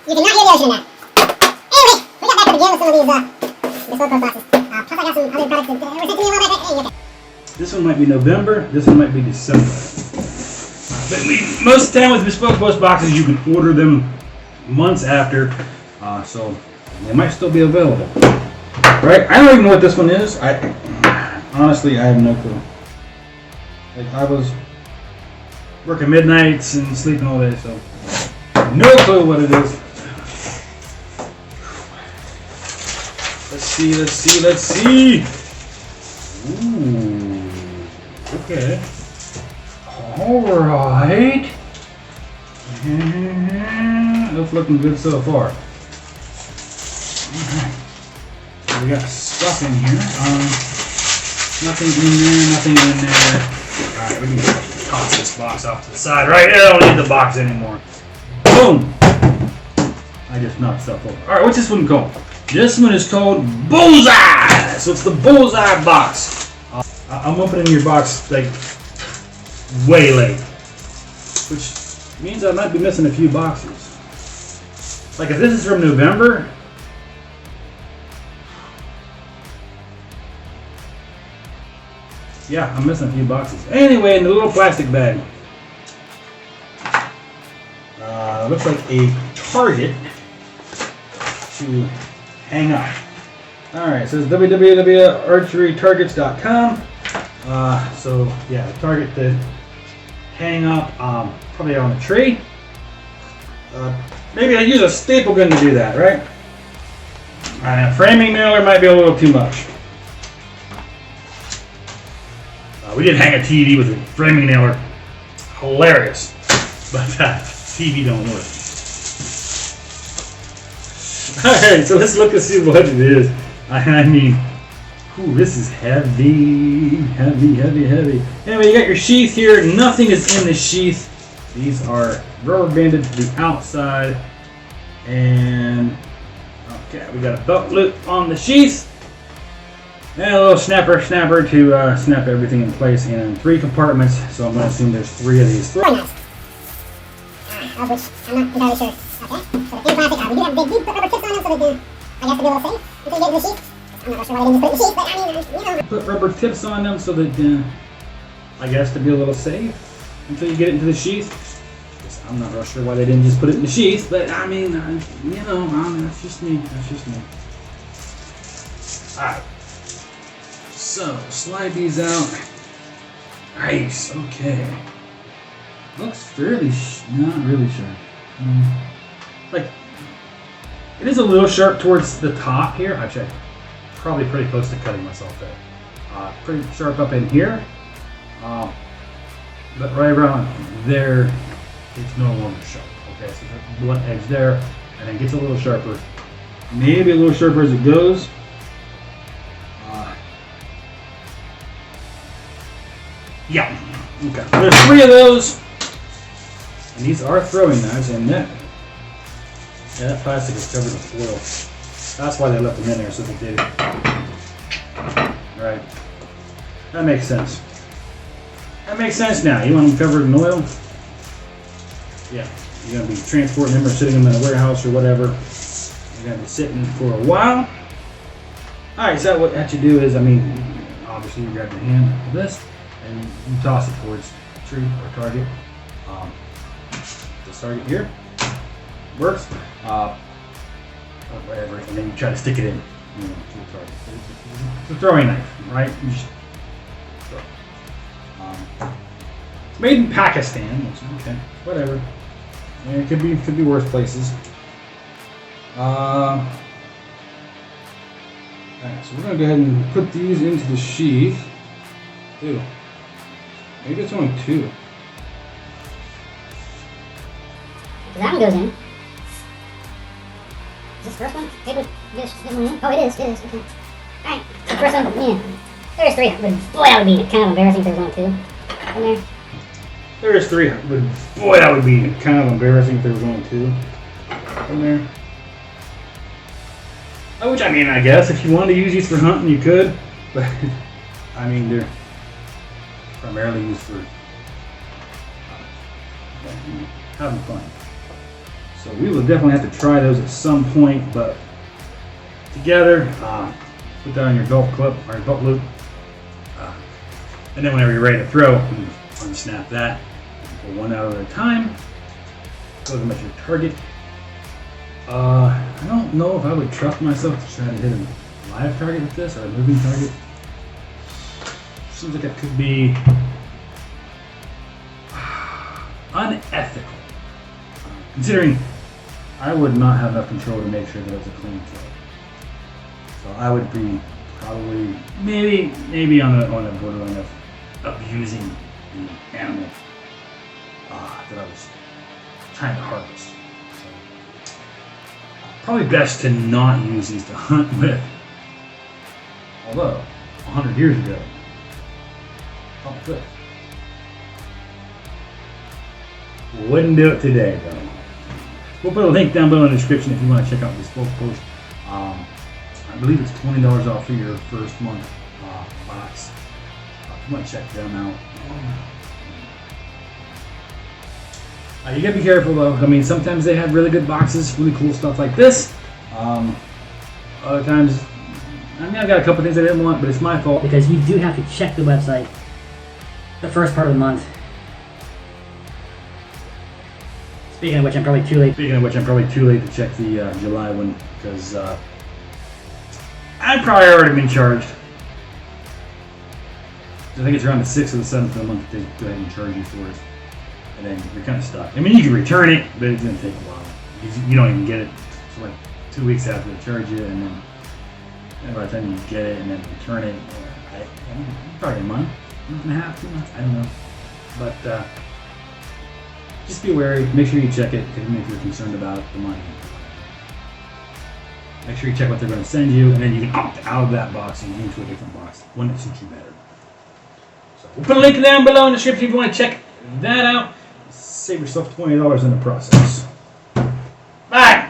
You cannot hear the ocean in that. Anyway, we got back up again with some of these Bespoke Post boxes. Plus I got some other products that were sent to me a while back. Hey, okay. This one might be November, this one might be December. But most of the time with Bespoke Post boxes, you can order them months after, so they might still be available. Right? I don't even know what this one is. Honestly, I have no clue. Like, I was working midnights and sleeping all day, so no clue what it is. Let's see. Ooh, okay. Alright. That's looking good so far. Alright. We got stuff in here. Nothing in there. Alright, we can toss this box off to the side. Right, I don't need the box anymore. Boom! I just knocked stuff over. Alright, what's this one called? This one is called Bullseye! So it's the Bullseye box. I'm opening your box like way late, which means I might be missing a few boxes. Like if this is from November, yeah, I'm missing a few boxes. Anyway, in the little plastic bag, looks like a target to hang up. Alright, it says www.archerytargets.com. So yeah, target to hang up, probably on a tree. Maybe I use a staple gun to do that, right? A framing nailer might be a little too much. We did hang a TV with a framing nailer. Hilarious. But TV don't work. Alright, so let's look and see what it is. I mean, ooh, this is heavy. Anyway, you got your sheath here. Nothing is in the sheath. These are rubber banded to the outside. And, okay, we got a belt loop on the sheath. And a little snapper to snap everything in place in 3 compartments. So I'm going to assume there's 3 of these. Very nice. Of which I'm not entirely sure. Okay, so the pin plastic, we do have big put rubber tips on them so they can, I guess, to be a little safe until you get in the sheath. I'm not sure why they didn't just put it in the sheath, but I mean, you know. Put rubber tips on them so that, I guess, to be a little safe until you get it into the sheath. I'm not real sure why they didn't just put it in the sheath, but I mean, you know, that's just me. Alright. So, slide these out. Nice, okay. Looks fairly, not really sharp. Like, it is a little sharp towards the top here. Actually, probably pretty close to cutting myself there. Pretty sharp up in here. But right around there, it's no longer sharp. Okay, so there's a blunt edge there, and it gets a little sharper. Maybe a little sharper as it goes. Yeah. Okay. There's 3 of those. And these are throwing knives, and that plastic is covered with foil. That's why they left them in there, so they did it. Right. That makes sense. That makes sense now. You want them covered in oil? Yeah. You're going to be transporting them or sitting them in a warehouse or whatever. You're going to be sitting for a while. Alright, so what you do is, I mean, obviously you grab your hand with this, and you toss it towards a tree or target. This target here works, whatever, and then you try to stick it in, you know, to the target. It's a throwing knife, right? You just throw. It's made in Pakistan, which, okay, whatever. And it could be worse places. Alright, so we're gonna go ahead and put these into the sheath. Ew. Maybe it's only 2. That one goes in. Is this the first one? Maybe this one in? Oh, it is. Okay. Alright, the first one, yeah. There's 3. But boy, that would be kind of embarrassing if there was only 2 in there. There's 3, but boy, that would be kind of embarrassing if there was only 2 in there. Which, I mean, I guess if you wanted to use these for hunting, you could. But, I mean, they're primarily used for having fun. So we will definitely have to try those at some point, but together, put that on your belt clip or your belt loop, and then whenever you're ready to throw, you unsnap that, pull one out at a time, go to them at your target. I don't know if I would trust myself to try to hit a live target with this or a moving target. Seems like it could be unethical, considering I would not have enough control to make sure that it was a clean throw. So I would be probably maybe on the borderline of abusing the animal that I was trying to harvest. So, probably best to not use these to hunt with. Although 100 years ago, probably could. Wouldn't do it today though. We'll put a link down below in the description if you want to check out Bespoke Post. I believe it's $20 off for your first month box. If you want to check them out. You gotta be careful though. I mean, sometimes they have really good boxes, really cool stuff like this. Other times, I mean, I've got a couple things I didn't want, but it's my fault. Because you do have to check the website the first part of the month. Speaking of which, I'm probably too late. To check the July one because I've probably already been charged. I think it's around the 6th or the 7th of the month they go ahead and charge you for it. And then you're kind of stuck. I mean, you can return it, but it's going to take a while. You don't even get it. It's like 2 weeks after they charge you, and then by the time you get it and then return it, probably a month and a half, 2 months, I don't know. But just be wary. Make sure you check it if you're concerned about the money. Make sure you check what they're going to send you, and then you can opt out of that box and into a different box, one that suits you better. So we'll put a link down below in the description if you want to check that out. Save yourself $20 in the process. Bye!